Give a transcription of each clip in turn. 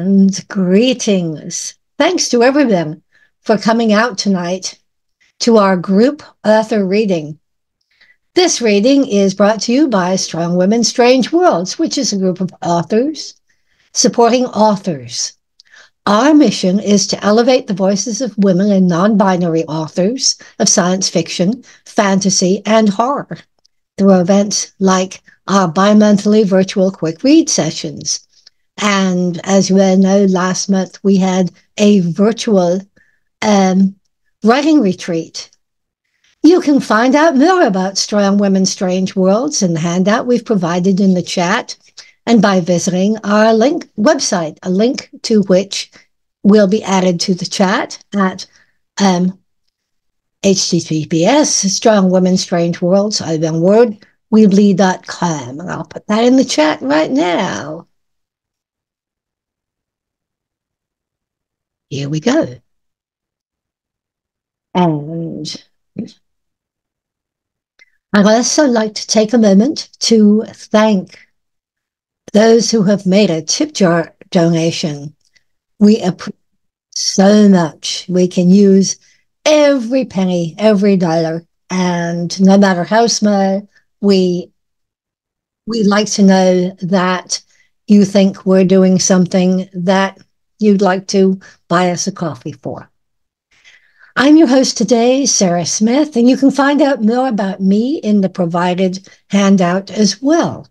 And greetings. Thanks to everyone for coming out tonight to our group author reading. This reading is brought to you by Strong Women, Strange Worlds, which is a group of authors supporting authors. Our mission is to elevate the voices of women and non-binary authors of science fiction, fantasy, and horror through events like our bi-monthly virtual quick read sessions. And as you all know, last month we had a virtual writing retreat. You can find out more about Strong Women, Strange Worlds in the handout we've provided in the chat and by visiting our website, a link to which will be added to the chat at https Strong Women, Strange Worlds, one word, weebly.com. And I'll put that in the chat right now. Here we go. And I'd also like to take a moment to thank those who have made a tip jar donation. We appreciate so much. We can use every penny, every dollar, and no matter how small, we like to know that you think we're doing something that you'd like to buy us a coffee for. I'm your host today, Sara Smith, and you can find out more about me in the provided handout as well.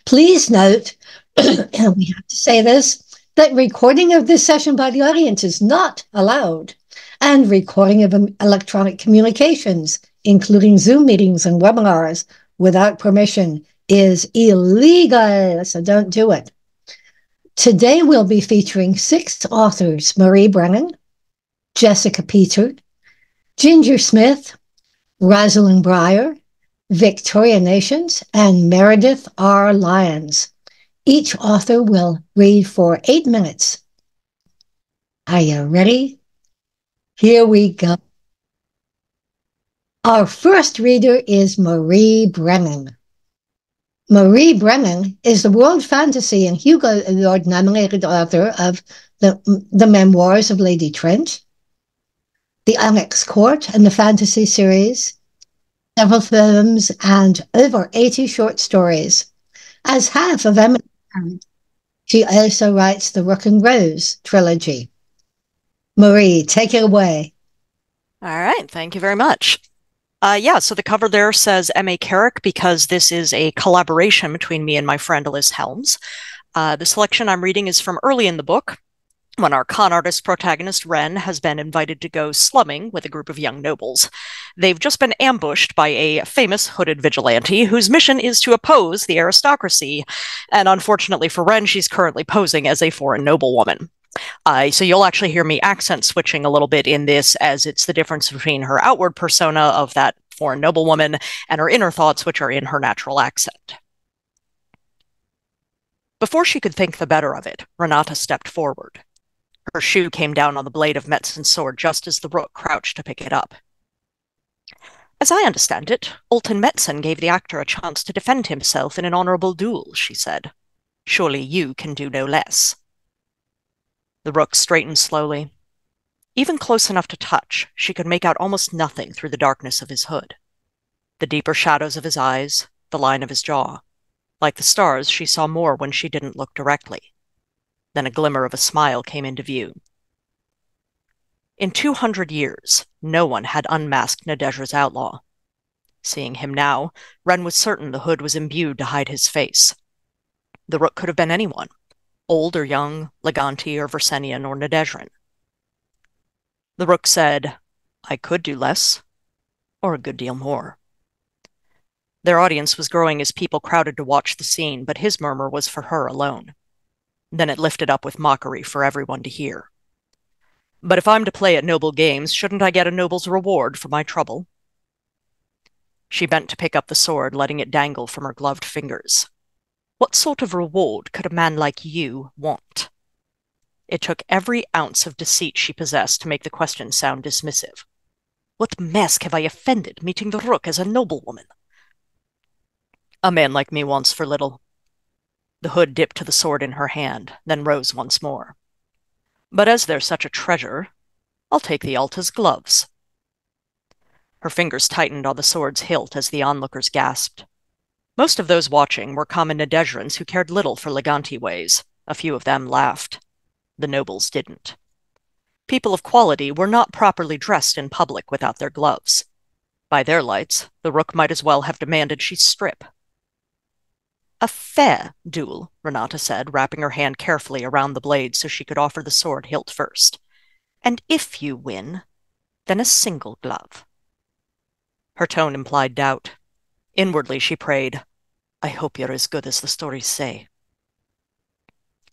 Please note, and we have to say this, that recording of this session by the audience is not allowed, and recording of electronic communications, including Zoom meetings and webinars, without permission is illegal, so don't do it. Today we'll be featuring 6 authors: Marie Brennan, Jessica Peter, Ginger Smith, Rosalyn Briar, Victoria Nations, and Meredith R. Lyons. Each author will read for 8 minutes. Are you ready? Here we go. Our first reader is Marie Brennan. Marie Brennan is the World Fantasy and Hugo Award-nominated author of the Memoirs of Lady Trent, The Onyx Court and the Fantasy series, several films, and over 80 short stories. As half of Emily, she also writes the Rook and Rose trilogy. Marie, take it away. All right, thank you very much. So the cover there says M.A. Carrick because this is a collaboration between me and my friend Liz Helms. The selection I'm reading is from early in the book, when our con artist protagonist, Wren, has been invited to go slumming with a group of young nobles. They've just been ambushed by a famous hooded vigilante whose mission is to oppose the aristocracy. And unfortunately for Wren, she's currently posing as a foreign noblewoman. So you'll actually hear me accent switching a little bit in this, as it's the difference between her outward persona of that foreign noblewoman and her inner thoughts, which are in her natural accent. Before she could think the better of it, Renata stepped forward. Her shoe came down on the blade of Metzen's sword just as the Rook crouched to pick it up. As I understand it, Alton Metzen gave the actor a chance to defend himself in an honorable duel, she said. Surely you can do no less. The Rook straightened slowly. Even close enough to touch, she could make out almost nothing through the darkness of his hood. The deeper shadows of his eyes, the line of his jaw. Like the stars, she saw more when she didn't look directly. Then a glimmer of a smile came into view. In 200 years, no one had unmasked Nadeja's outlaw. Seeing him now, Wren was certain the hood was imbued to hide his face. The Rook could have been anyone, old or young, Leganti or Versenian or Nadejran. The Rook said, I could do less, or a good deal more. Their audience was growing as people crowded to watch the scene, but his murmur was for her alone. Then it lifted up with mockery for everyone to hear. But if I'm to play at noble games, shouldn't I get a noble's reward for my trouble? She bent to pick up the sword, letting it dangle from her gloved fingers. What sort of reward could a man like you want? It took every ounce of deceit she possessed to make the question sound dismissive. What mask have I offended, meeting the Rook as a noblewoman? A man like me wants for little. The hood dipped to the sword in her hand, then rose once more. But as there's such a treasure, I'll take the Alta's gloves. Her fingers tightened on the sword's hilt as the onlookers gasped. Most of those watching were common Nadedrans who cared little for Leganti ways. A few of them laughed. The nobles didn't. People of quality were not properly dressed in public without their gloves. By their lights, the rook might as well have demanded she strip. A fair duel, Renata said, wrapping her hand carefully around the blade so she could offer the sword hilt first. And if you win, then a single glove. Her tone implied doubt. Inwardly she prayed, I hope you're as good as the stories say.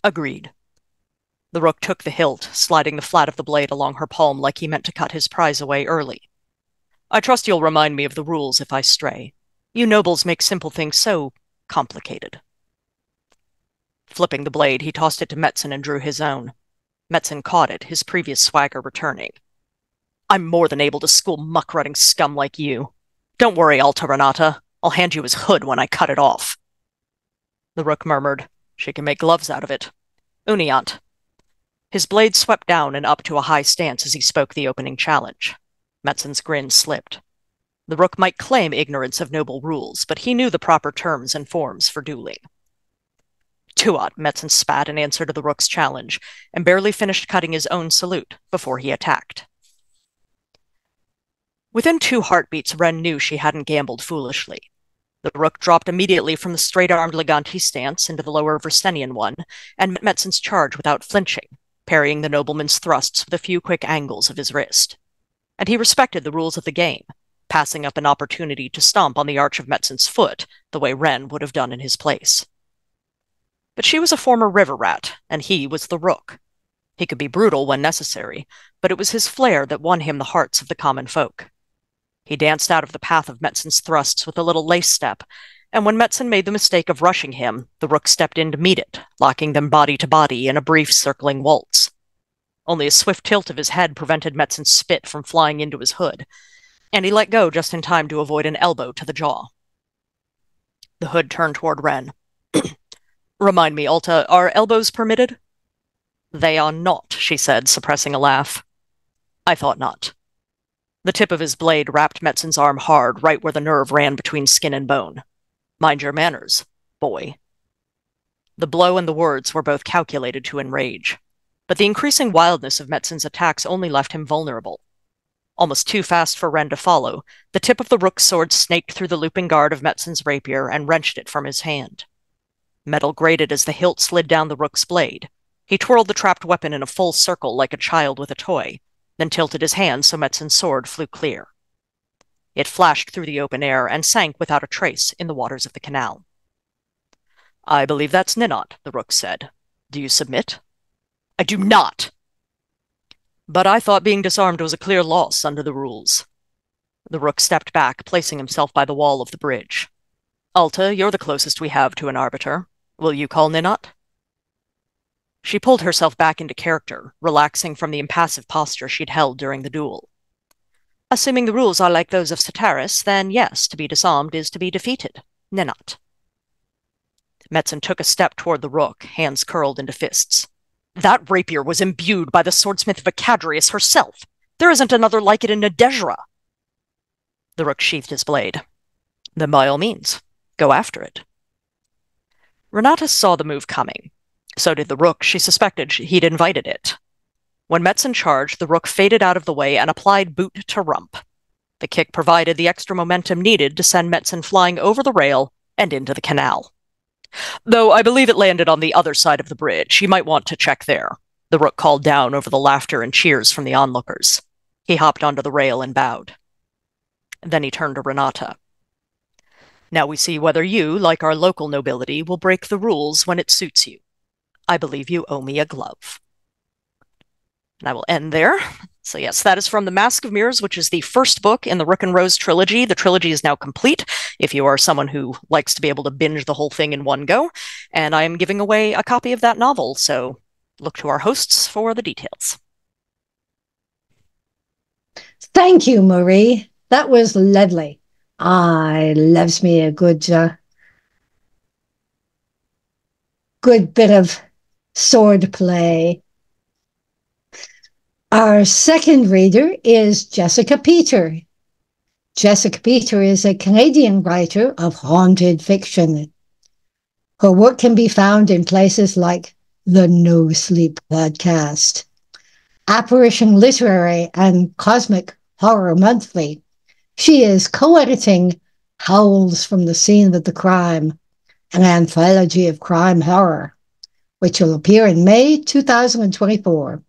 Agreed. The rook took the hilt, sliding the flat of the blade along her palm like he meant to cut his prize away early. I trust you'll remind me of the rules if I stray. You nobles make simple things so complicated. Flipping the blade, he tossed it to Metzen and drew his own. Metzen caught it, his previous swagger returning. I'm more than able to school muck-rutting scum like you. Don't worry, Alta Renata. I'll hand you his hood when I cut it off. The rook murmured, She can make gloves out of it. Uniant. His blade swept down and up to a high stance as he spoke the opening challenge. Metzen's grin slipped. The rook might claim ignorance of noble rules, but he knew the proper terms and forms for dueling. Tuat, Metzen spat in answer to the rook's challenge, and barely finished cutting his own salute before he attacked. Within 2 heartbeats, Wren knew she hadn't gambled foolishly. The rook dropped immediately from the straight-armed Leganti stance into the lower Versenian one, and met Metzen's charge without flinching, parrying the nobleman's thrusts with a few quick angles of his wrist. And he respected the rules of the game, passing up an opportunity to stomp on the arch of Metzen's foot, the way Wren would have done in his place. But she was a former river rat, and he was the rook. He could be brutal when necessary, but it was his flair that won him the hearts of the common folk. He danced out of the path of Metzen's thrusts with a little lace step, and when Metzen made the mistake of rushing him, the rook stepped in to meet it, locking them body to body in a brief circling waltz. Only a swift tilt of his head prevented Metzen's spit from flying into his hood, and he let go just in time to avoid an elbow to the jaw. The hood turned toward Wren. Remind me, Alta, are elbows permitted? They are not, she said, suppressing a laugh. I thought not. The tip of his blade rapped Metzen's arm hard, right where the nerve ran between skin and bone. Mind your manners, boy. The blow and the words were both calculated to enrage, but the increasing wildness of Metzen's attacks only left him vulnerable. Almost too fast for Wren to follow, the tip of the rook's sword snaked through the looping guard of Metzen's rapier and wrenched it from his hand. Metal grated as the hilt slid down the rook's blade. He twirled the trapped weapon in a full circle like a child with a toy, then tilted his hand so Metzen's sword flew clear. It flashed through the open air and sank without a trace in the waters of the canal. I believe that's Ninot, the rook said. Do you submit? I do not! But I thought being disarmed was a clear loss under the rules. The rook stepped back, placing himself by the wall of the bridge. Alta, you're the closest we have to an arbiter. Will you call Ninot? She pulled herself back into character, relaxing from the impassive posture she'd held during the duel. Assuming the rules are like those of Sataris, then yes, to be disarmed is to be defeated. Ninot. Metzen took a step toward the rook, hands curled into fists. That rapier was imbued by the swordsmith Vicadrius herself. There isn't another like it in Nadejra. The rook sheathed his blade. Then by all means, go after it. Renata saw the move coming. So did the rook. She suspected he'd invited it. When Metzen charged, the rook faded out of the way and applied boot to rump. The kick provided the extra momentum needed to send Metzen flying over the rail and into the canal. Though I believe it landed on the other side of the bridge. You might want to check there. The rook called down over the laughter and cheers from the onlookers. He hopped onto the rail and bowed. Then he turned to Renata. Now we see whether you, like our local nobility, will break the rules when it suits you. I believe you owe me a glove. And I will end there. So yes, that is from The Mask of Mirrors, which is the first book in the Rook and Rose trilogy. The trilogy is now complete, if you are someone who likes to be able to binge the whole thing in one go. And I am giving away a copy of that novel, so look to our hosts for the details. Thank you, Marie. That was lovely. I loves me a good good bit of sword play. Our second reader is Jessica Peter. Jessica Peter is a Canadian writer of haunted fiction. Her work can be found in places like the No Sleep podcast, Apparition Literary, and Cosmic Horror Monthly. She is co-editing Howls from the Scene of the Crime, an anthology of crime horror, which will appear in May 2024.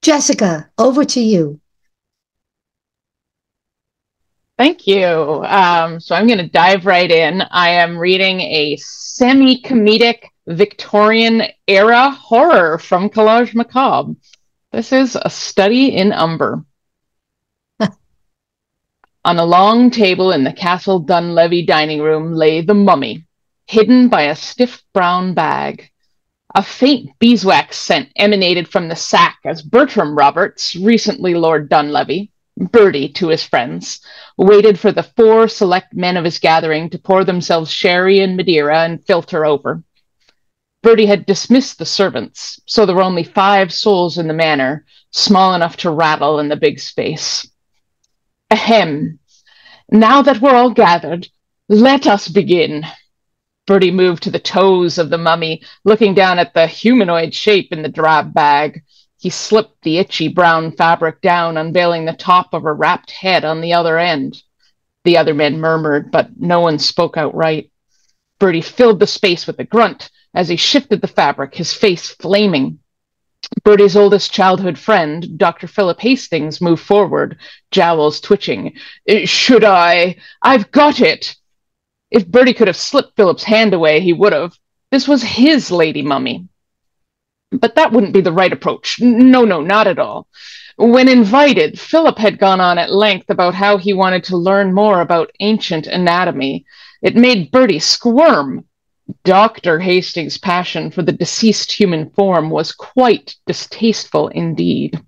Jessica, over to you. Thank you. So I'm going to dive right in. I am reading a semi-comedic Victorian-era horror from Collage Macabre. This is A Study in Umber. On a long table in the Castle Dunlevy dining room lay the mummy, hidden by a stiff brown bag. A faint beeswax scent emanated from the sack as Bertram Roberts, recently Lord Dunlevy, Bertie to his friends, waited for the 4 select men of his gathering to pour themselves sherry and Madeira and filter over. Bertie had dismissed the servants, so there were only 5 souls in the manor, small enough to rattle in the big space. Ahem. Now that we're all gathered, let us begin. Bertie moved to the toes of the mummy, looking down at the humanoid shape in the drab bag. He slipped the itchy brown fabric down, unveiling the top of a wrapped head on the other end. The other men murmured, but no one spoke outright. Bertie filled the space with a grunt as he shifted the fabric, his face flaming. Bertie's oldest childhood friend, Dr. Philip Hastings, moved forward, jowls twitching. Should I? I've got it! If Bertie could have slipped Philip's hand away, he would have. This was his lady mummy. But that wouldn't be the right approach. No, not at all. When invited, Philip had gone on at length about how he wanted to learn more about ancient anatomy. It made Bertie squirm. Dr. Hastings' passion for the deceased human form was quite distasteful indeed.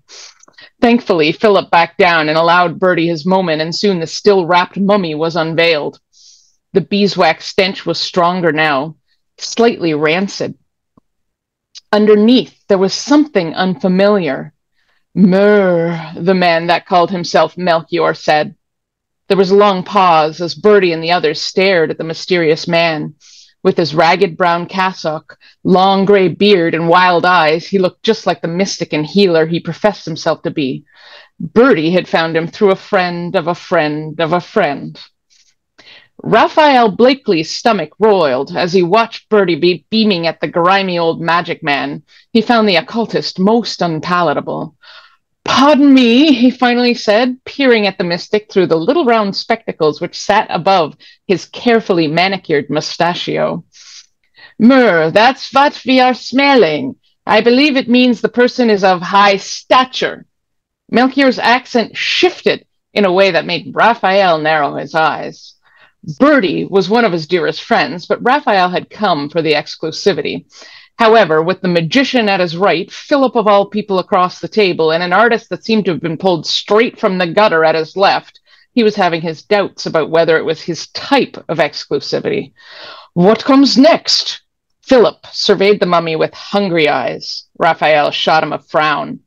Thankfully, Philip backed down and allowed Bertie his moment, and soon the still-wrapped mummy was unveiled. The beeswax stench was stronger now, slightly rancid. Underneath, there was something unfamiliar. Myrrh, the man that called himself Melchior said. There was a long pause as Bertie and the others stared at the mysterious man. With his ragged brown cassock, long gray beard, and wild eyes, he looked just like the mystic and healer he professed himself to be. Bertie had found him through a friend of a friend of a friend. Raphael Blakely's stomach roiled as he watched Bertie beaming at the grimy old magic man. He found the occultist most unpalatable. Pardon me, he finally said, peering at the mystic through the little round spectacles which sat above his carefully manicured mustachio. Myrrh, that's what we are smelling. I believe it means the person is of high stature. Melchior's accent shifted in a way that made Raphael narrow his eyes. Bertie was one of his dearest friends, but Raphael had come for the exclusivity. However, with the magician at his right, Philip of all people across the table, and an artist that seemed to have been pulled straight from the gutter at his left, he was having his doubts about whether it was his type of exclusivity. What comes next? Philip surveyed the mummy with hungry eyes. Raphael shot him a frown.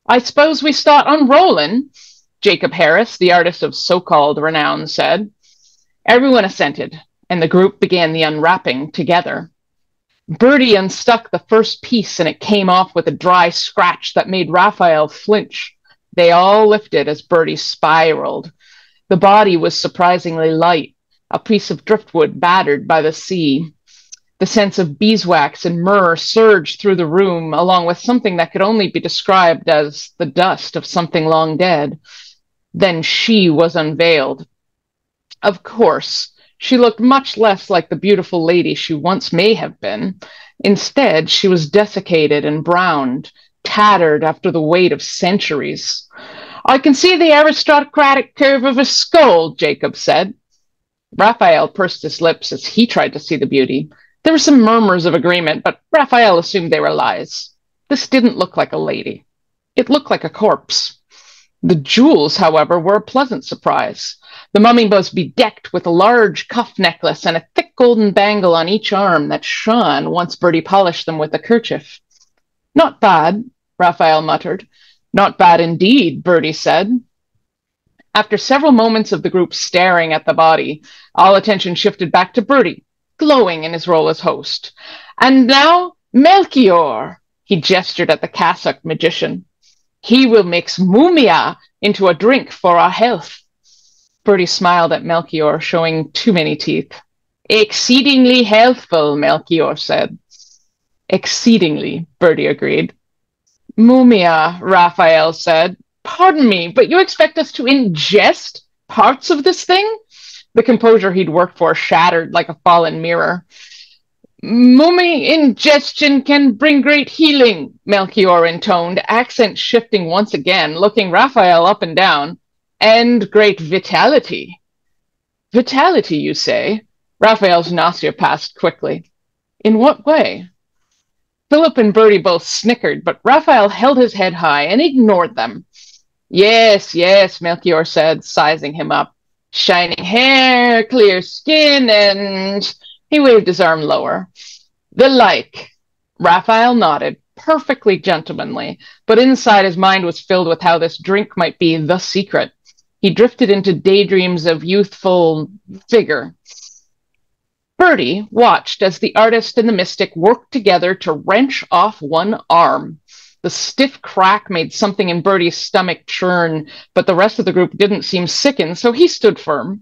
I suppose we start unrolling, Jacob Harris, the artist of so-called renown, said. Everyone assented, and the group began the unwrapping together. Bertie unstuck the first piece, and it came off with a dry scratch that made Raphael flinch. They all lifted as Bertie spiraled. The body was surprisingly light, a piece of driftwood battered by the sea. The sense of beeswax and myrrh surged through the room, along with something that could only be described as the dust of something long dead. Then she was unveiled. Of course, she looked much less like the beautiful lady she once may have been. Instead, she was desiccated and browned, tattered after the weight of centuries. I can see the aristocratic curve of a skull, Jacob said. Raphael pursed his lips as he tried to see the beauty. There were some murmurs of agreement, but Raphael assumed they were lies. This didn't look like a lady. It looked like a corpse. The jewels, however, were a pleasant surprise. The mummy was bedecked with a large cuff necklace and a thick golden bangle on each arm that shone once Bertie polished them with a kerchief. "Not bad," Raphael muttered. "Not bad indeed," Bertie said. After several moments of the group staring at the body, all attention shifted back to Bertie, glowing in his role as host. "And now, Melchior," he gestured at the cassock magician. "He will mix mumia into a drink for our health." Bertie smiled at Melchior, showing too many teeth. "Exceedingly healthful," Melchior said. "Exceedingly," Bertie agreed. "Mumia," Raphael said. "Pardon me, but you expect us to ingest parts of this thing?" The composure he'd worked for shattered like a fallen mirror. "Mummy ingestion can bring great healing," Melchior intoned, accent shifting once again, looking Raphael up and down. "And great vitality." "Vitality, you say?" Raphael's nausea passed quickly. "In what way?" Philip and Bertie both snickered, but Raphael held his head high and ignored them. Yes, Melchior said, sizing him up. "Shining hair, clear skin, and..." He waved his arm lower. "The like." Raphael nodded, perfectly gentlemanly, but inside his mind was filled with how this drink might be the secret. He drifted into daydreams of youthful vigor. Bertie watched as the artist and the mystic worked together to wrench off one arm. The stiff crack made something in Bertie's stomach churn, but the rest of the group didn't seem sickened, so he stood firm.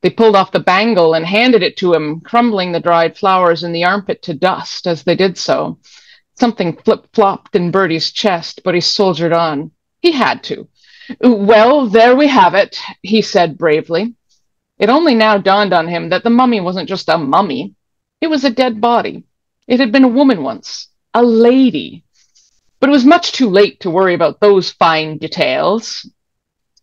They pulled off the bangle and handed it to him, crumbling the dried flowers in the armpit to dust as they did so. Something flip-flopped in Bertie's chest, but he soldiered on. He had to. "Well, there we have it," he said bravely. It only now dawned on him that the mummy wasn't just a mummy. It was a dead body. It had been a woman once, a lady. But it was much too late to worry about those fine details.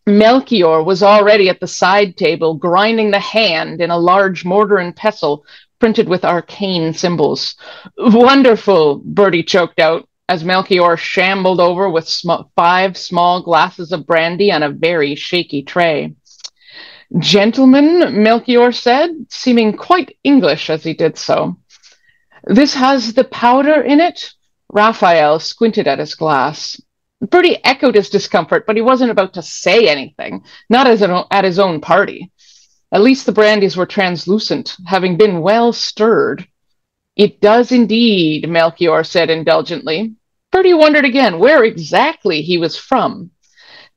Melchior was already at the side table, grinding the hand in a large mortar and pestle printed with arcane symbols. "Wonderful," Bertie choked out, as Melchior shambled over with 5 small glasses of brandy on a very shaky tray. "Gentlemen," Melchior said, seeming quite English as he did so. "This has the powder in it?" Raphael squinted at his glass. Bertie echoed his discomfort, but he wasn't about to say anything, not at his own party. At least the brandies were translucent, having been well stirred. "It does indeed," Melchior said indulgently. Bertie wondered again where exactly he was from.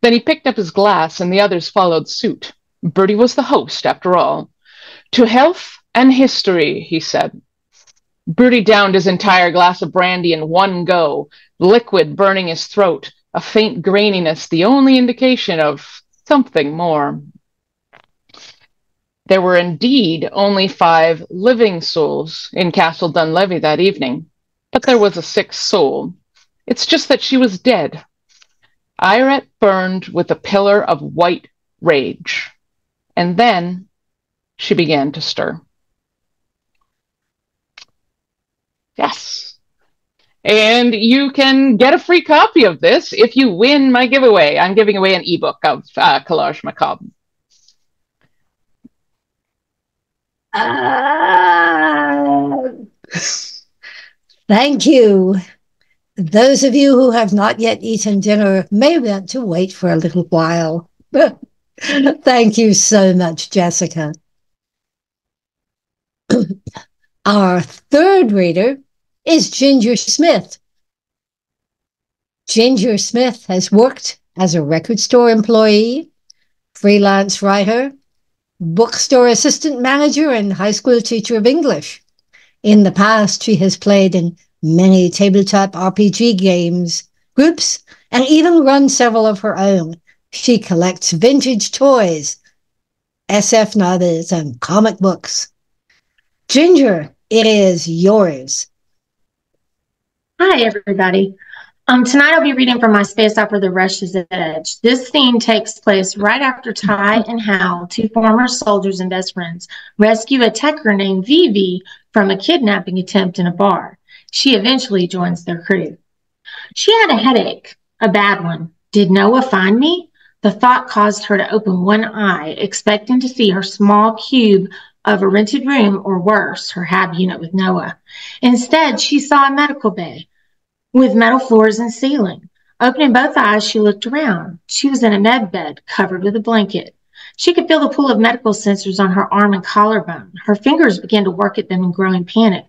Then he picked up his glass, and the others followed suit. Bertie was the host, after all. "To health and history," he said. Bertie downed his entire glass of brandy in one go, liquid burning his throat, a faint graininess, the only indication of something more. There were indeed only 5 living souls in Castle Dunlevy that evening, but there was a 6th soul. It's just that she was dead. Irette burned with a pillar of white rage, and then she began to stir. Yes. And you can get a free copy of this if you win my giveaway. I'm giving away an ebook of Collage Macabre. Thank you. Those of you who have not yet eaten dinner may want to wait for a little while. Thank you so much, Jessica. Our third reader is Ginger Smith. Ginger Smith has worked as a record store employee, freelance writer, bookstore assistant manager, and high school teacher of English. In the past, she has played in many tabletop RPG games, groups, and even run several of her own. She collects vintage toys, SF novels, and comic books. Ginger, it is yours. Hi, everybody. Tonight I'll be reading from my space opera, The Rush's Edge. This scene takes place right after Ty and Hal, 2 former soldiers and best friends, rescue a techer named Vivi from a kidnapping attempt in a bar. She eventually joins their crew. She had a headache, a bad one. Did Noah find me? The thought caused her to open one eye, expecting to see her small cube of a rented room, or worse, her hab unit with Noah. Instead, she saw a medical bay with metal floors and ceiling. Opening both eyes, she looked around. She was in a med bed, covered with a blanket. She could feel the pull of medical sensors on her arm and collarbone. Her fingers began to work at them in growing panic.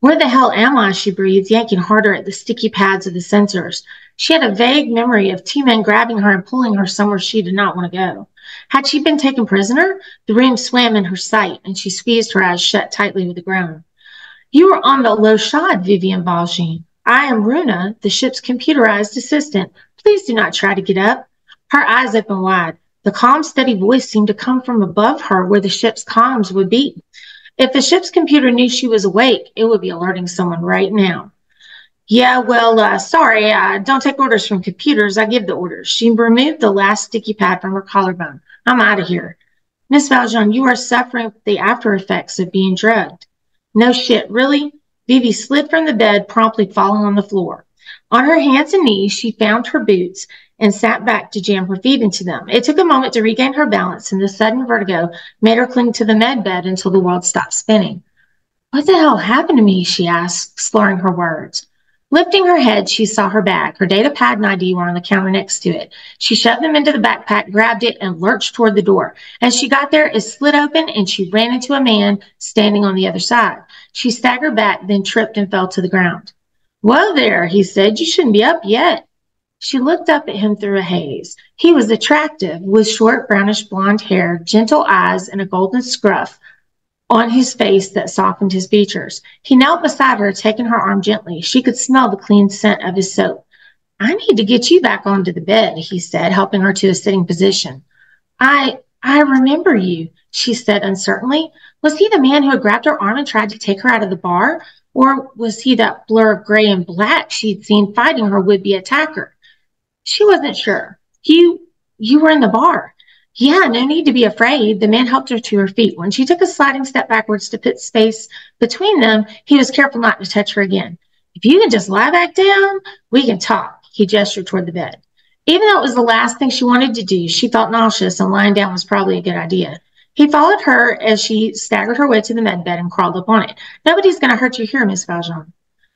Where the hell am I? She breathed, yanking harder at the sticky pads of the sensors. She had a vague memory of two men grabbing her and pulling her somewhere she did not want to go. Had she been taken prisoner? The room swam in her sight, and she squeezed her eyes shut tightly with a groan. You are on the low shod, Vivian Valjean. I am Runa, the ship's computerized assistant. Please do not try to get up. Her eyes opened wide. The calm, steady voice seemed to come from above her, where the ship's comms would be. If the ship's computer knew she was awake, it would be alerting someone right now. Yeah, well, sorry, I don't take orders from computers. I give the orders. She removed the last sticky pad from her collarbone. I'm out of here. Miss Valjean, you are suffering the after effects of being drugged. No shit, really? Vivi slid from the bed, promptly falling on the floor. On her hands and knees, she found her boots and sat back to jam her feet into them. It took a moment to regain her balance, and the sudden vertigo made her cling to the med bed until the world stopped spinning. What the hell happened to me? She asked, slurring her words. Lifting her head, she saw her bag. Her data pad and ID were on the counter next to it. She shoved them into the backpack, grabbed it, and lurched toward the door. As she got there, it slid open, and she ran into a man standing on the other side. She staggered back, then tripped and fell to the ground. Well there, he said, you shouldn't be up yet. She looked up at him through a haze. He was attractive, with short brownish blonde hair, gentle eyes, and a golden scruff on his face that softened his features. He knelt beside her, taking her arm gently. She could smell the clean scent of his soap. I need to get you back onto the bed, he said, helping her to a sitting position. I remember you, she said uncertainly. Was he the man who had grabbed her arm and tried to take her out of the bar? Or was he that blur of gray and black she'd seen fighting her would-be attacker? She wasn't sure. You were in the bar. Yeah, no need to be afraid. The man helped her to her feet. When she took a sliding step backwards to put space between them, he was careful not to touch her again. If you can just lie back down, we can talk. He gestured toward the bed. Even though it was the last thing she wanted to do, she felt nauseous, and lying down was probably a good idea. He followed her as she staggered her way to the med bed and crawled up on it. Nobody's going to hurt you here, Miss Valjean.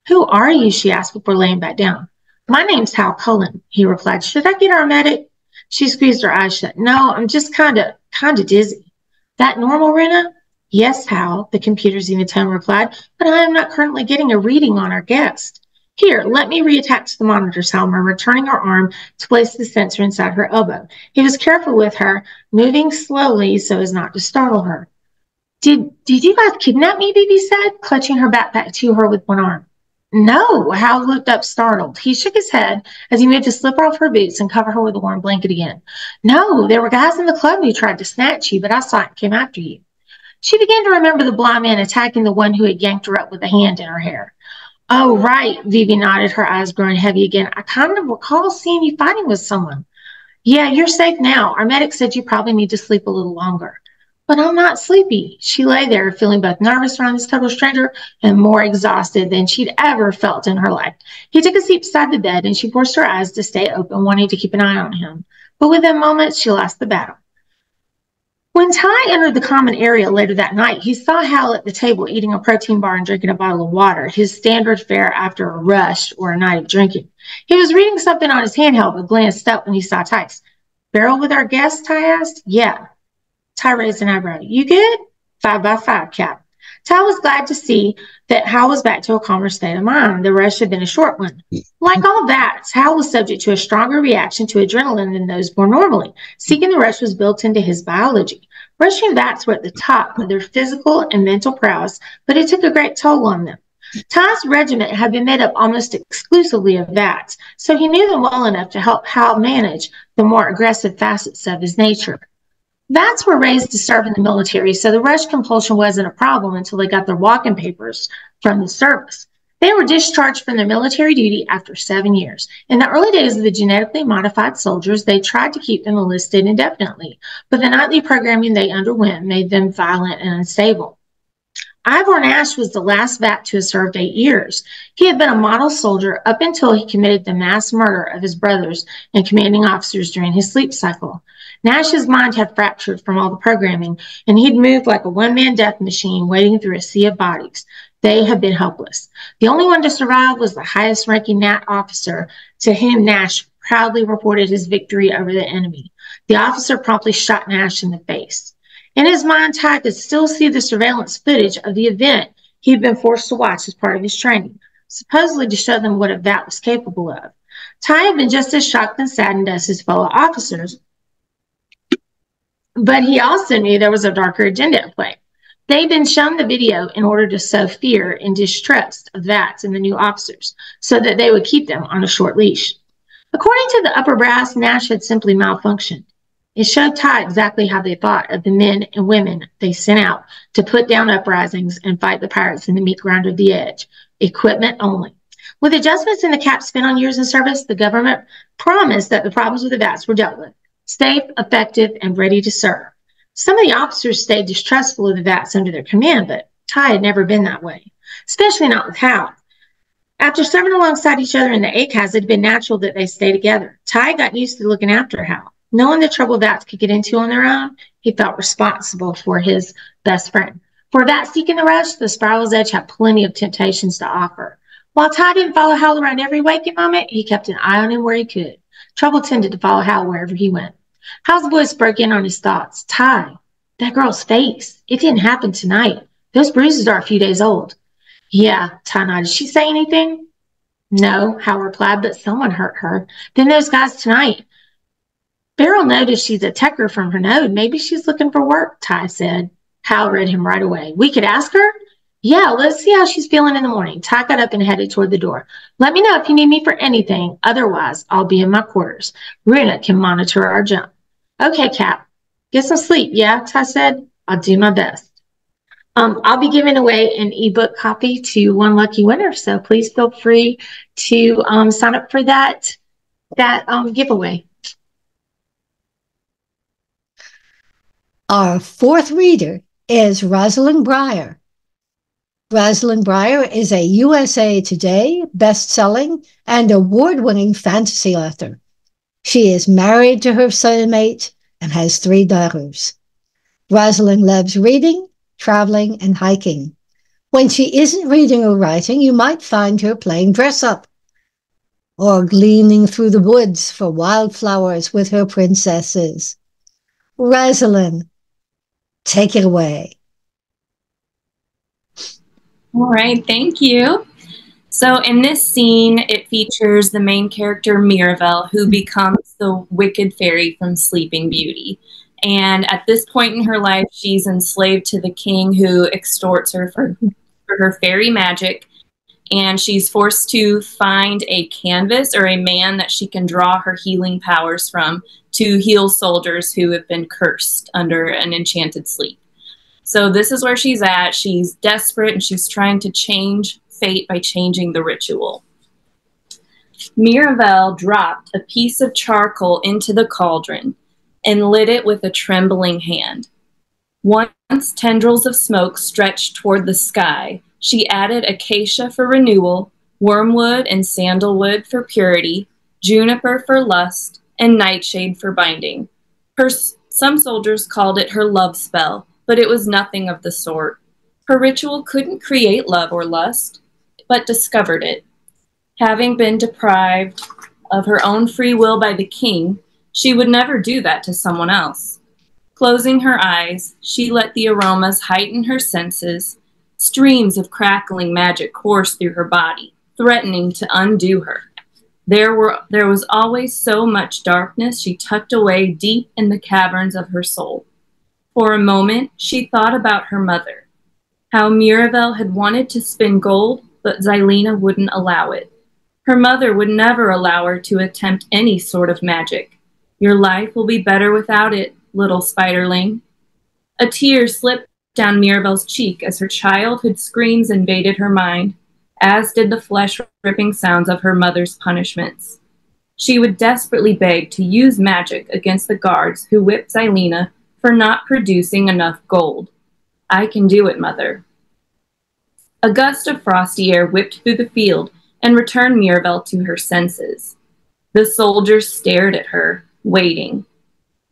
Who are you? She asked before laying back down. My name's Hal Cullen, he replied. Should I get our medic? She squeezed her eyes shut. No, I'm just kind of dizzy. That normal, Rena? Yes, Hal, the computer's even tone replied, but I am not currently getting a reading on our guest. Here, let me reattach the monitors, Hal murmured, turning her arm to place the sensor inside her elbow. He was careful with her, moving slowly so as not to startle her. Did you guys kidnap me, Bibi said, clutching her backpack to her with one arm. No, Hal looked up startled. He shook his head as he moved to slip off her boots and cover her with a warm blanket again. No, there were guys in the club who tried to snatch you, but I saw it and came after you. She began to remember the blind man attacking the one who had yanked her up with a hand in her hair. Oh, right, Vivi nodded, her eyes growing heavy again. I kind of recall seeing you fighting with someone. Yeah, you're safe now. Our medic said you probably need to sleep a little longer. But I'm not sleepy. She lay there feeling both nervous around this total stranger and more exhausted than she'd ever felt in her life. He took a seat beside the bed and she forced her eyes to stay open, wanting to keep an eye on him. But within moments, she lost the battle. When Ty entered the common area later that night, he saw Hal at the table eating a protein bar and drinking a bottle of water, his standard fare after a rush or a night of drinking. He was reading something on his handheld but glanced up when he saw Ty's. Barrel with our guest, Ty asked. Yeah. Ty raised an eyebrow. You good? 5 by 5, Cap. Ty was glad to see that Hal was back to a calmer state of mind. The rush had been a short one. Like all bats, Hal was subject to a stronger reaction to adrenaline than those born normally. Seeking the rush was built into his biology. Rushing bats were at the top of their physical and mental prowess, but it took a great toll on them. Ty's regiment had been made up almost exclusively of bats, so he knew them well enough to help Hal manage the more aggressive facets of his nature. Bats were raised to serve in the military, so the rush compulsion wasn't a problem until they got their walking papers from the service. They were discharged from their military duty after 7 years. In the early days of the genetically modified soldiers, they tried to keep them enlisted indefinitely, but the nightly programming they underwent made them violent and unstable. Ivor Nash was the last vet to have served 8 years. He had been a model soldier up until he committed the mass murder of his brothers and commanding officers during his sleep cycle. Nash's mind had fractured from all the programming, and he'd moved like a one-man death machine wading through a sea of bodies. They had been helpless. The only one to survive was the highest-ranking Nat officer, to whom Nash proudly reported his victory over the enemy. The officer promptly shot Nash in the face. In his mind, Ty could still see the surveillance footage of the event he'd been forced to watch as part of his training, supposedly to show them what a vat was capable of. Ty had been just as shocked and saddened as his fellow officers, but he also knew there was a darker agenda at play. They'd been shown the video in order to sow fear and distrust of VATs and the new officers, so that they would keep them on a short leash. According to the upper brass, Nash had simply malfunctioned. It showed Ty exactly how they thought of the men and women they sent out to put down uprisings and fight the pirates in the meat grinder of the edge, equipment only. With adjustments in the cap spent on years in service, the government promised that the problems with the VATs were dealt with, safe, effective, and ready to serve. Some of the officers stayed distrustful of the VATs under their command, but Ty had never been that way, especially not with Hal. After serving alongside each other in the ACAS, it had been natural that they stay together. Ty got used to looking after Hal. Knowing the trouble VATs could get into on their own, he felt responsible for his best friend. For a VAT seeking the rush, the Spiral's Edge had plenty of temptations to offer. While Ty didn't follow Hal around every waking moment, he kept an eye on him where he could. Trouble tended to follow Hal wherever he went. Hal's voice broke in on his thoughts. Ty, that girl's face. It didn't happen tonight. Those bruises are a few days old. Yeah, Ty nodded. Did she say anything? No, Hal replied, but someone hurt her. Then those guys tonight. Beryl noticed she's a techer from her node. Maybe she's looking for work, Ty said. Hal read him right away. We could ask her? Yeah, let's see how she's feeling in the morning. Ty got up and headed toward the door. Let me know if you need me for anything. Otherwise, I'll be in my quarters. Runa can monitor our jump. Okay, Cap. Get some sleep, yeah, Ty said. I'll do my best. I'll be giving away an ebook copy to one lucky winner, so please feel free to sign up for that giveaway. Our fourth reader is Rosalyn Briar. Rosalyn Briar is a USA Today best-selling and award-winning fantasy author. She is married to her soulmate and has 3 daughters. Rosalyn loves reading, traveling, and hiking. When she isn't reading or writing, you might find her playing dress-up or gleaning through the woods for wildflowers with her princesses. Rosalyn, take it away. All right, thank you. So in this scene, it features the main character, Mirabelle, who becomes the wicked fairy from Sleeping Beauty. And at this point in her life, she's enslaved to the king who extorts her for her fairy magic. And she's forced to find a canvas or a man that she can draw her healing powers from to heal soldiers who have been cursed under an enchanted sleep. So this is where she's at. She's desperate and she's trying to change fate by changing the ritual. Mirabelle dropped a piece of charcoal into the cauldron and lit it with a trembling hand. Once tendrils of smoke stretched toward the sky, she added acacia for renewal, wormwood and sandalwood for purity, juniper for lust, and nightshade for binding. Some soldiers called it her love spell, but it was nothing of the sort. Her ritual couldn't create love or lust, but discovered it. Having been deprived of her own free will by the king, she would never do that to someone else. Closing her eyes, she let the aromas heighten her senses. Streams of crackling magic coursed through her body, threatening to undo her. There was always so much darkness she tucked away deep in the caverns of her soul. For a moment, she thought about her mother, how Mirabelle had wanted to spin gold, but Xylena wouldn't allow it. Her mother would never allow her to attempt any sort of magic. Your life will be better without it, little spiderling. A tear slipped down Mirabelle's cheek as her childhood screams invaded her mind, as did the flesh-ripping sounds of her mother's punishments. She would desperately beg to use magic against the guards who whipped Xylena for not producing enough gold. I can do it, Mother. A gust of frosty air whipped through the field and returned Mirabelle to her senses. The soldiers stared at her, waiting.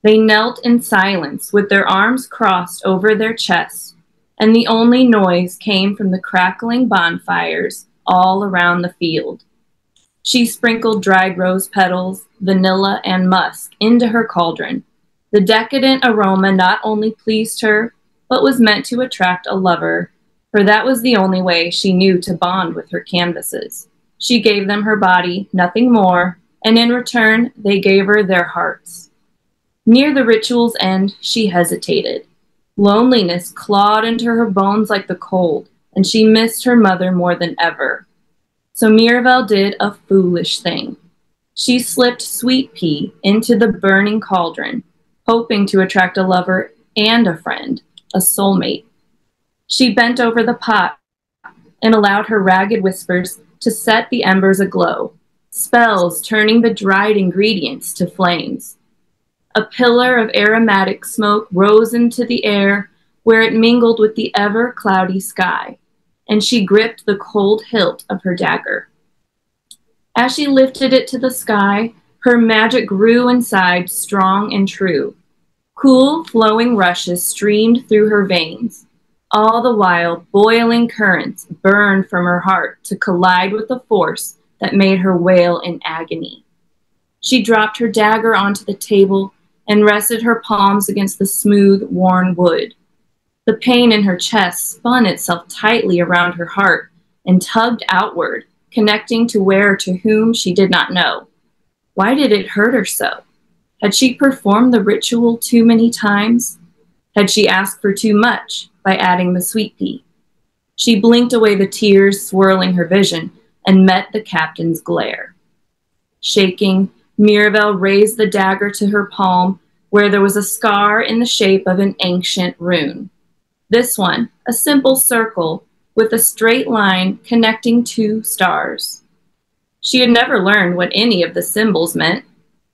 They knelt in silence with their arms crossed over their chests, and the only noise came from the crackling bonfires all around the field. She sprinkled dried rose petals, vanilla, and musk into her cauldron. The decadent aroma not only pleased her, but was meant to attract a lover, for that was the only way she knew to bond with her canvases. She gave them her body, nothing more, and in return, they gave her their hearts. Near the ritual's end, she hesitated. Loneliness clawed into her bones like the cold, and she missed her mother more than ever. So Mirabelle did a foolish thing. She slipped Sweet Pea into the burning cauldron, hoping to attract a lover and a friend, a soulmate. She bent over the pot and allowed her ragged whispers to set the embers aglow, spells turning the dried ingredients to flames. A pillar of aromatic smoke rose into the air where it mingled with the ever-cloudy sky, and she gripped the cold hilt of her dagger. As she lifted it to the sky, her magic grew inside, strong and true. Cool, flowing rushes streamed through her veins. All the while, boiling currents burned from her heart to collide with the force that made her wail in agony. She dropped her dagger onto the table and rested her palms against the smooth, worn wood. The pain in her chest spun itself tightly around her heart and tugged outward, connecting to where or to whom she did not know. Why did it hurt her so? Had she performed the ritual too many times? Had she asked for too much by adding the sweet pea? She blinked away the tears swirling her vision and met the captain's glare. Shaking, Mirabelle raised the dagger to her palm, where there was a scar in the shape of an ancient rune. This one, a simple circle with a straight line connecting two stars. She had never learned what any of the symbols meant.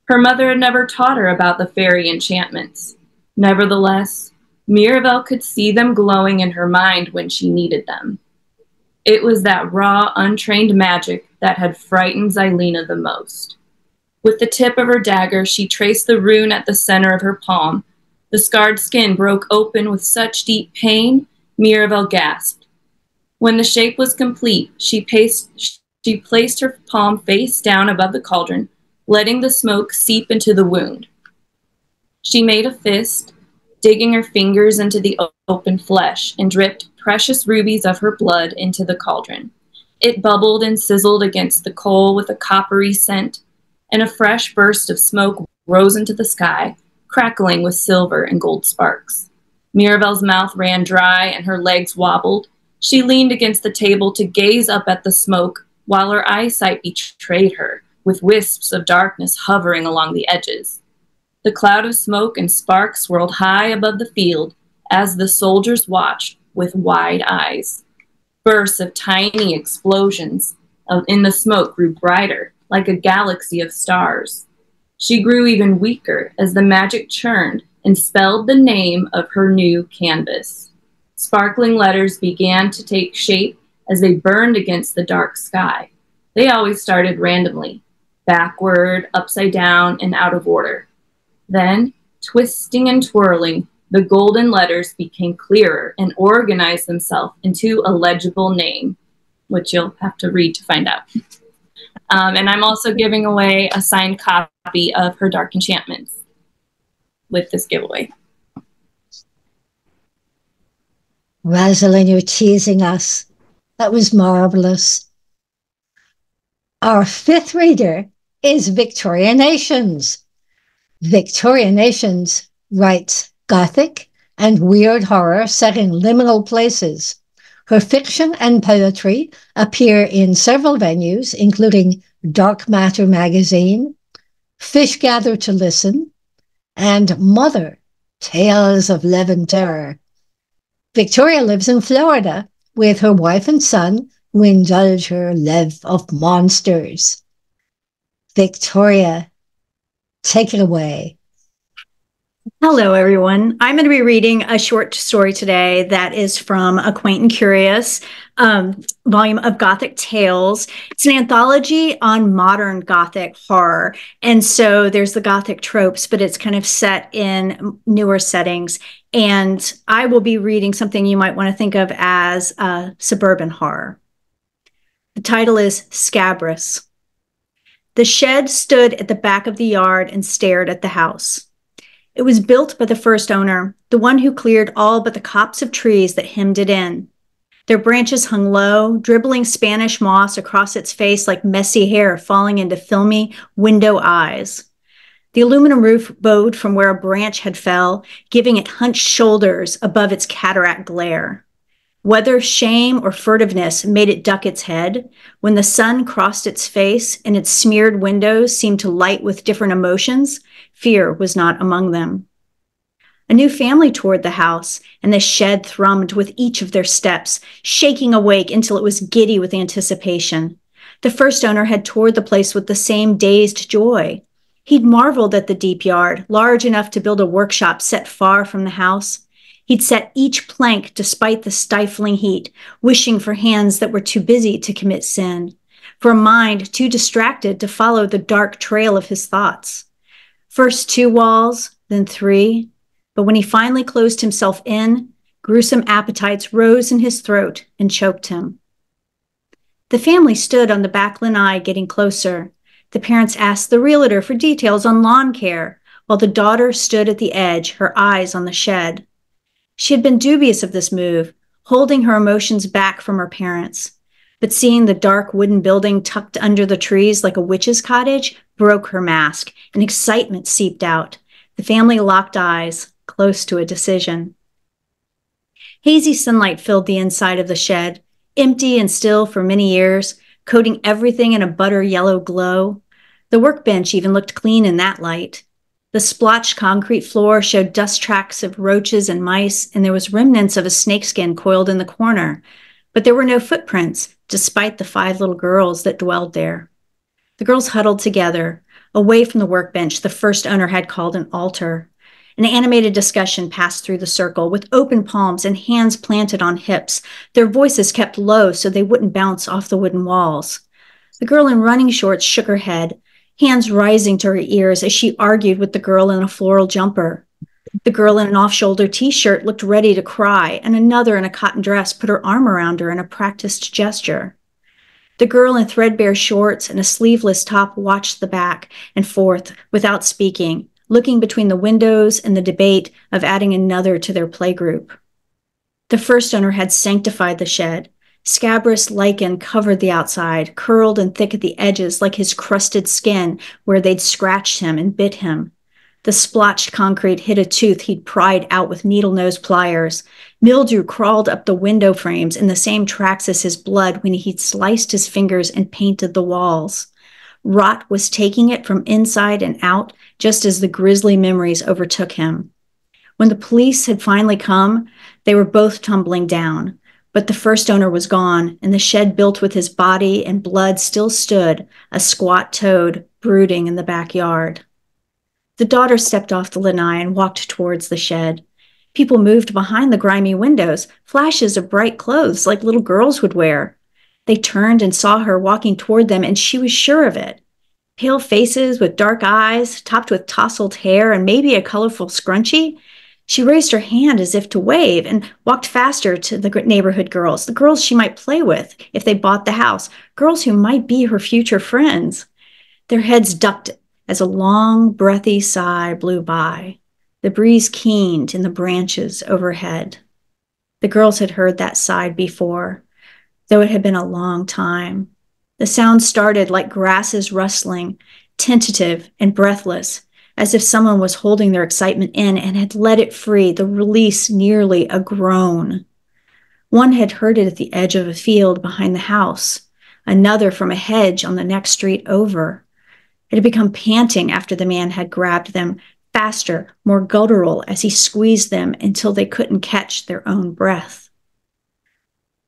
Her mother had never taught her about the fairy enchantments. Nevertheless, Mirabelle could see them glowing in her mind when she needed them. It was that raw, untrained magic that had frightened Xylena the most. With the tip of her dagger, she traced the rune at the center of her palm. The scarred skin broke open with such deep pain, Mirabelle gasped. When the shape was complete, she placed her palm face down above the cauldron, letting the smoke seep into the wound. She made a fist, digging her fingers into the open flesh, and dripped precious rubies of her blood into the cauldron. It bubbled and sizzled against the coal with a coppery scent, and a fresh burst of smoke rose into the sky, crackling with silver and gold sparks. Mirabelle's mouth ran dry and her legs wobbled. She leaned against the table to gaze up at the smoke while her eyesight betrayed her, with wisps of darkness hovering along the edges. The cloud of smoke and sparks swirled high above the field as the soldiers watched with wide eyes. Bursts of tiny explosions in the smoke grew brighter, like a galaxy of stars. She grew even weaker as the magic churned and spelled the name of her new canvas. Sparkling letters began to take shape as they burned against the dark sky. They always started randomly, backward, upside down, and out of order. Then, twisting and twirling, the golden letters became clearer and organized themselves into a legible name, which you'll have to read to find out. And I'm also giving away a signed copy of her Dark Enchantments with this giveaway. Rosalyn, you're teasing us. That was marvelous. Our fifth reader is Victoria Nations. Victoria Nations writes Gothic and weird horror set in liminal places. Her fiction and poetry appear in several venues, including Dark Matter magazine, Fish Gather to Listen, and Mother, Tales of Love Terror. Victoria lives in Florida with her wife and son, who indulge her love of monsters. Victoria, take it away. Hello, everyone. I'm going to be reading a short story today that is from A Quaint and Curious volume of Gothic Tales. It's an anthology on modern Gothic horror. And so there's the Gothic tropes, but it's kind of set in newer settings. And I will be reading something you might want to think of as suburban horror. The title is Scabrous. The shed stood at the back of the yard and stared at the house. It was built by the first owner, the one who cleared all but the copse of trees that hemmed it in. Their branches hung low, dribbling Spanish moss across its face like messy hair falling into filmy window eyes. The aluminum roof bowed from where a branch had fell, giving it hunched shoulders above its cataract glare. Whether shame or furtiveness made it duck its head, when the sun crossed its face and its smeared windows seemed to light with different emotions, fear was not among them. A new family toured the house, and the shed thrummed with each of their steps, shaking awake until it was giddy with anticipation. The first owner had toured the place with the same dazed joy. He'd marveled at the deep yard, large enough to build a workshop set far from the house. He'd set each plank despite the stifling heat, wishing for hands that were too busy to commit sin, for a mind too distracted to follow the dark trail of his thoughts. First 2 walls, then 3, but when he finally closed himself in, gruesome appetites rose in his throat and choked him. The family stood on the back lanai getting closer. The parents asked the realtor for details on lawn care, while the daughter stood at the edge, her eyes on the shed. She had been dubious of this move, holding her emotions back from her parents. But seeing the dark wooden building tucked under the trees like a witch's cottage broke her mask, and excitement seeped out. The family locked eyes, close to a decision. Hazy sunlight filled the inside of the shed, empty and still for many years, coating everything in a butter yellow glow. The workbench even looked clean in that light. The splotched concrete floor showed dust tracks of roaches and mice, and there was remnants of a snakeskin coiled in the corner. But there were no footprints, despite the 5 little girls that dwelled there. The girls huddled together, away from the workbench the first owner had called an altar. An animated discussion passed through the circle, with open palms and hands planted on hips, their voices kept low so they wouldn't bounce off the wooden walls. The girl in running shorts shook her head, hands rising to her ears as she argued with the girl in a floral jumper. The girl in an off-shoulder t-shirt looked ready to cry, and another in a cotton dress put her arm around her in a practiced gesture. The girl in threadbare shorts and a sleeveless top watched the back and forth without speaking, looking between the windows and the debate of adding another to their playgroup. The first owner had sanctified the shed. Scabrous lichen covered the outside, curled and thick at the edges like his crusted skin where they'd scratched him and bit him. The splotched concrete hid a tooth he'd pried out with needle-nose pliers. Mildew crawled up the window frames in the same tracks as his blood when he'd sliced his fingers and painted the walls. Rot was taking it from inside and out, just as the grisly memories overtook him. When the police had finally come, they were both tumbling down. But the first owner was gone, and the shed built with his body and blood still stood, a squat toad brooding in the backyard. The daughter stepped off the lanai and walked towards the shed. People moved behind the grimy windows, flashes of bright clothes like little girls would wear. They turned and saw her walking toward them, and she was sure of it. Pale faces with dark eyes, topped with tousled hair and maybe a colorful scrunchie. She raised her hand as if to wave and walked faster to the neighborhood girls, the girls she might play with if they bought the house, girls who might be her future friends. Their heads ducked as a long, breathy sigh blew by. The breeze keened in the branches overhead. The girls had heard that sigh before, though it had been a long time. The sound started like grasses rustling, tentative and breathless, as if someone was holding their excitement in and had let it free, the release nearly a groan. One had heard it at the edge of a field behind the house, another from a hedge on the next street over. It had become panting after the man had grabbed them, faster, more guttural as he squeezed them until they couldn't catch their own breath.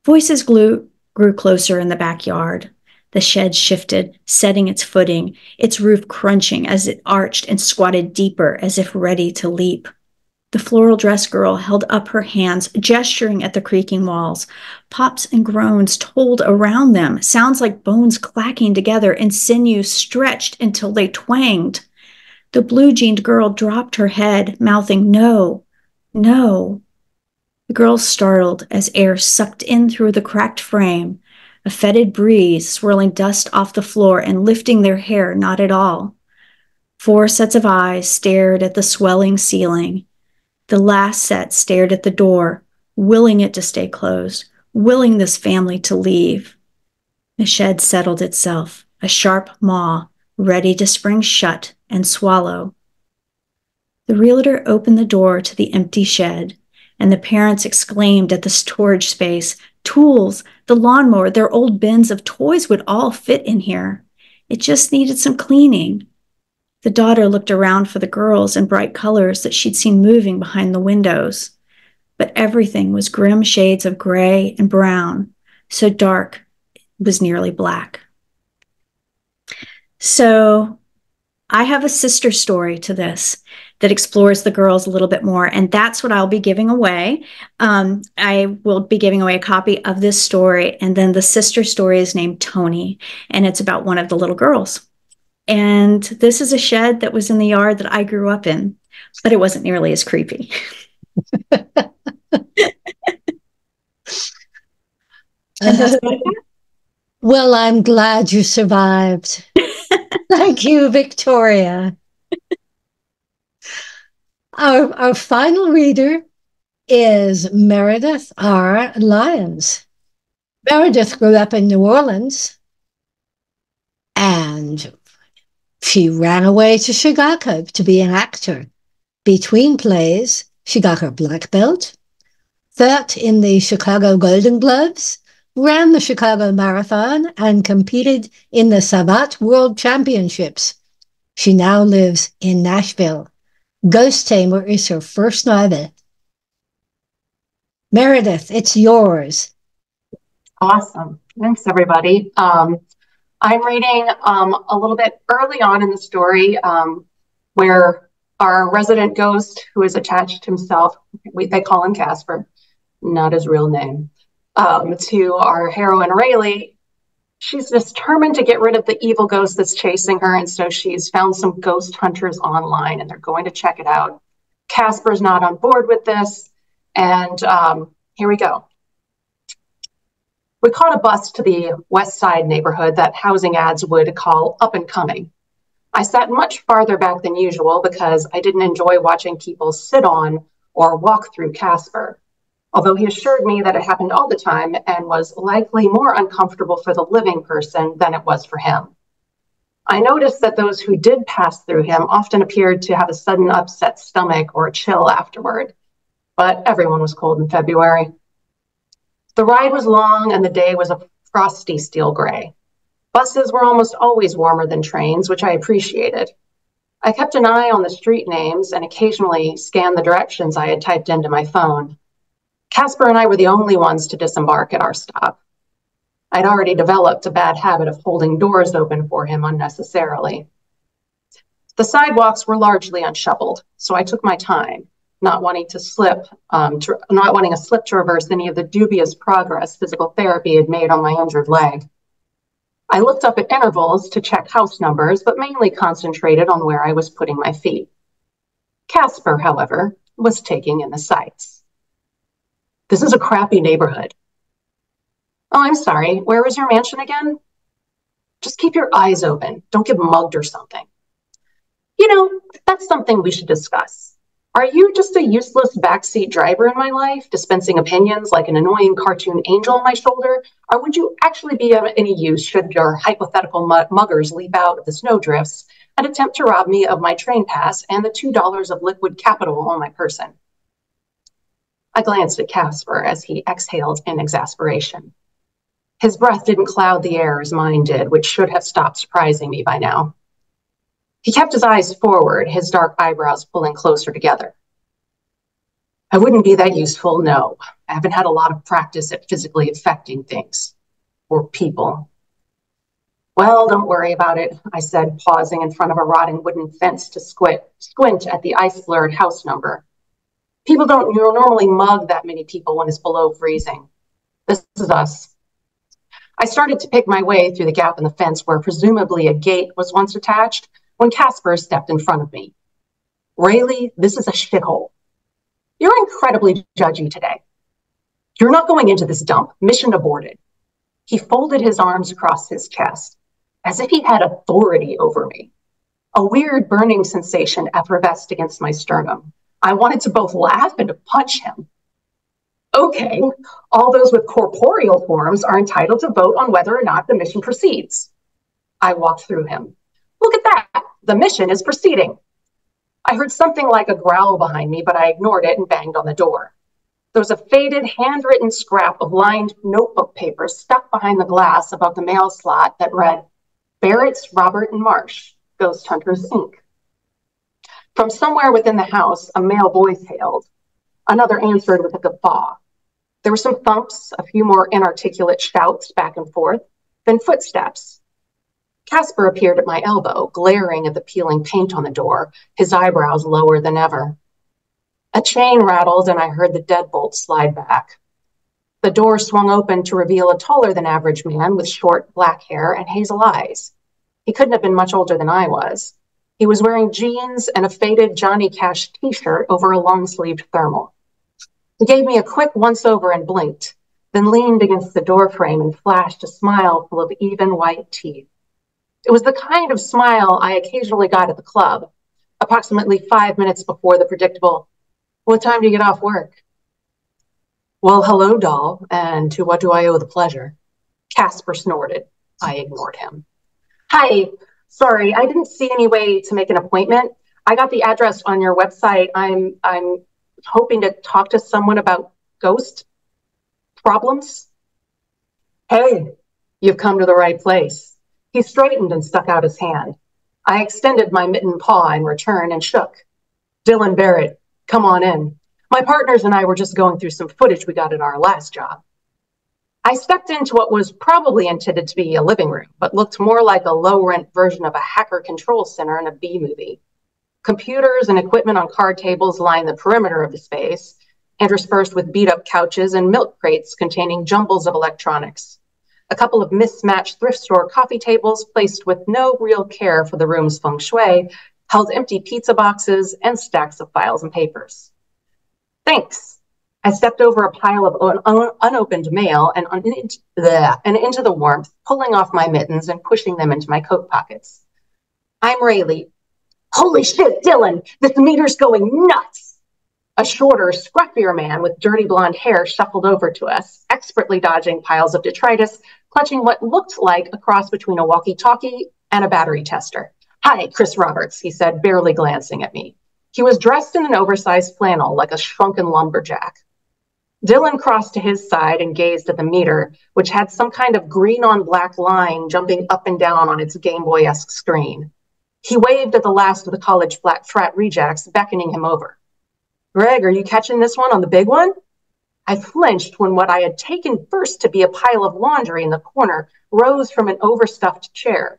Voices grew closer in the backyard. The shed shifted, setting its footing, its roof crunching as it arched and squatted deeper as if ready to leap. The floral dress girl held up her hands, gesturing at the creaking walls. Pops and groans told around them, sounds like bones clacking together and sinews stretched until they twanged. The blue-jeaned girl dropped her head, mouthing, "No, no." The girl startled as air sucked in through the cracked frame, a fetid breeze swirling dust off the floor and lifting their hair not at all. 4 sets of eyes stared at the swelling ceiling. The last set stared at the door, willing it to stay closed, willing this family to leave. The shed settled itself, a sharp maw, ready to spring shut and swallow. The realtor opened the door to the empty shed, and the parents exclaimed at the storage space, "Tools, the lawnmower, their old bins of toys would all fit in here. It just needed some cleaning." The daughter looked around for the girls in bright colors that she'd seen moving behind the windows. But everything was grim shades of gray and brown, so dark it was nearly black. So I have a sister story to this that explores the girls a little bit more, and that's what I'll be giving away. I will be giving away a copy of this story, and then the sister story is named Tony, and it's about one of the little girls. And this is a shed that was in the yard that I grew up in, but it wasn't nearly as creepy. Well, I'm glad you survived. Thank you, Victoria. Our final reader is Meredith R. Lyons. Meredith grew up in New Orleans, and she ran away to Chicago to be an actor. Between plays, she got her black belt, fought in the Chicago Golden Gloves, ran the Chicago Marathon, and competed in the Savate World Championships. She now lives in Nashville. Ghost Tamer is her first novel. Meredith, it's yours. Awesome. Thanks, everybody. I'm reading a little bit early on in the story where our resident ghost, who is attached himself, they call him Casper, not his real name, to our heroine Rayleigh. She's determined to get rid of the evil ghost that's chasing her, and so she's found some ghost hunters online, and they're going to check it out. Casper's not on board with this, and here we go. We caught a bus to the West Side neighborhood that housing ads would call up and coming. I sat much farther back than usual because I didn't enjoy watching people sit on or walk through Casper, although he assured me that it happened all the time and was likely more uncomfortable for the living person than it was for him. I noticed that those who did pass through him often appeared to have a sudden upset stomach or a chill afterward, but everyone was cold in February. The ride was long and the day was a frosty steel gray. Buses were almost always warmer than trains, which I appreciated. I kept an eye on the street names and occasionally scanned the directions I had typed into my phone. Casper and I were the only ones to disembark at our stop. I'd already developed a bad habit of holding doors open for him unnecessarily. The sidewalks were largely unshoveled, so I took my time, not wanting a slip to reverse any of the dubious progress physical therapy had made on my injured leg. I looked up at intervals to check house numbers, but mainly concentrated on where I was putting my feet. Casper, however, was taking in the sights. This is a crappy neighborhood. Oh, I'm sorry, where was your mansion again? Just keep your eyes open. Don't get mugged or something. You know, that's something we should discuss. Are you just a useless backseat driver in my life, dispensing opinions like an annoying cartoon angel on my shoulder? Or would you actually be of any use should your hypothetical muggers leap out of the snowdrifts and attempt to rob me of my train pass and the $2 of liquid capital on my person? I glanced at Casper as he exhaled in exasperation. His breath didn't cloud the air as mine did, which should have stopped surprising me by now. He kept his eyes forward, his dark eyebrows pulling closer together. I wouldn't be that useful, no. I haven't had a lot of practice at physically affecting things or people. Well, don't worry about it, I said, pausing in front of a rotting wooden fence to squint at the ice-blurred house number. People don't normally mug that many people when it's below freezing. This is us. I started to pick my way through the gap in the fence where presumably a gate was once attached when Casper stepped in front of me. Rayleigh, this is a shithole. You're incredibly judgy today. You're not going into this dump. Mission aborted. He folded his arms across his chest, as if he had authority over me. A weird burning sensation effervesced against my sternum. I wanted to both laugh and to punch him. Okay, all those with corporeal forms are entitled to vote on whether or not the mission proceeds. I walked through him. Look at that. The mission is proceeding. I heard something like a growl behind me, but I ignored it and banged on the door. There was a faded, handwritten scrap of lined notebook paper stuck behind the glass above the mail slot that read, Barrett's, Robert, and Marsh, Ghost Hunters, Inc. From somewhere within the house, a male voice hailed. Another answered with a guffaw. There were some thumps, a few more inarticulate shouts back and forth, then footsteps. Casper appeared at my elbow, glaring at the peeling paint on the door, his eyebrows lower than ever. A chain rattled and I heard the deadbolt slide back. The door swung open to reveal a taller than average man with short black hair and hazel eyes. He couldn't have been much older than I was. He was wearing jeans and a faded Johnny Cash t-shirt over a long-sleeved thermal. He gave me a quick once-over and blinked, then leaned against the doorframe and flashed a smile full of even white teeth. It was the kind of smile I occasionally got at the club, approximately 5 minutes before the predictable, what time do you get off work? Well, hello, doll, and to what do I owe the pleasure? Casper snorted. I ignored him. Hi, sorry, I didn't see any way to make an appointment. I got the address on your website. I'm hoping to talk to someone about ghost problems. Hey, you've come to the right place. He straightened and stuck out his hand. I extended my mittened paw in return and shook. Dylan Barrett, come on in. My partners and I were just going through some footage we got at our last job. I stepped into what was probably intended to be a living room, but looked more like a low-rent version of a hacker control center in a B movie. Computers and equipment on card tables lined the perimeter of the space, interspersed with beat-up couches and milk crates containing jumbles of electronics. A couple of mismatched thrift store coffee tables placed with no real care for the room's feng shui held empty pizza boxes and stacks of files and papers. Thanks. I stepped over a pile of unopened mail and into the warmth, pulling off my mittens and pushing them into my coat pockets. I'm Rayleigh. Holy shit, Dylan, this meter's going nuts. A shorter, scruffier man with dirty blonde hair shuffled over to us, expertly dodging piles of detritus, clutching what looked like a cross between a walkie-talkie and a battery tester. Hi, Chris Roberts, he said, barely glancing at me. He was dressed in an oversized flannel like a shrunken lumberjack. Dylan crossed to his side and gazed at the meter, which had some kind of green on black line jumping up and down on its Game Boy-esque screen. He waved at the last of the college frat rejects, beckoning him over. Greg, are you catching this one on the big one? I flinched when what I had taken first to be a pile of laundry in the corner rose from an overstuffed chair.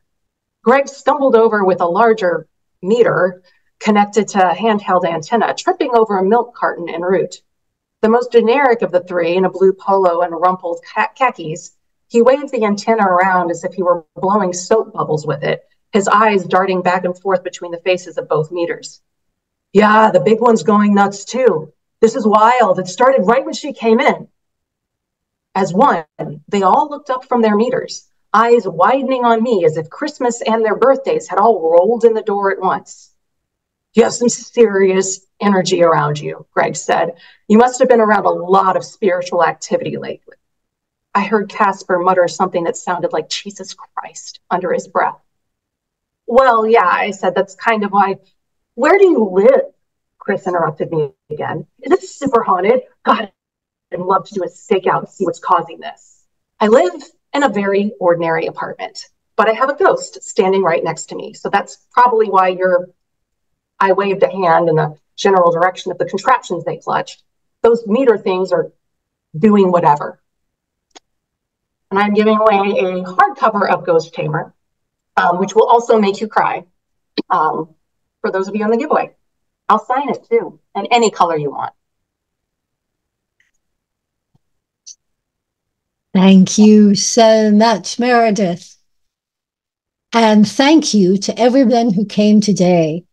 Greg stumbled over with a larger meter connected to a handheld antenna, tripping over a milk carton en route. The most generic of the three, in a blue polo and rumpled khakis, he waved the antenna around as if he were blowing soap bubbles with it, his eyes darting back and forth between the faces of both meters. Yeah, the big one's going nuts too. This is wild. It started right when she came in. As one, they all looked up from their meters, eyes widening on me as if Christmas and their birthdays had all rolled in the door at once. You have some serious energy around you, Greg said. You must have been around a lot of spiritual activity lately. I heard Casper mutter something that sounded like Jesus Christ under his breath. Well, yeah, I said, that's kind of why. Where do you live? Chris interrupted me again. Is it super haunted? God, I'd love to do a stakeout and see what's causing this. I live in a very ordinary apartment, but I have a ghost standing right next to me. So that's probably why I waved a hand in the general direction of the contraptions they clutched. Those meter things are doing whatever. And I'm giving away a hardcover of Ghost Tamer, which will also make you cry. For those of you on the giveaway, I'll sign it too, and any color you want. Thank you so much, Meredith. And thank you to everyone who came today.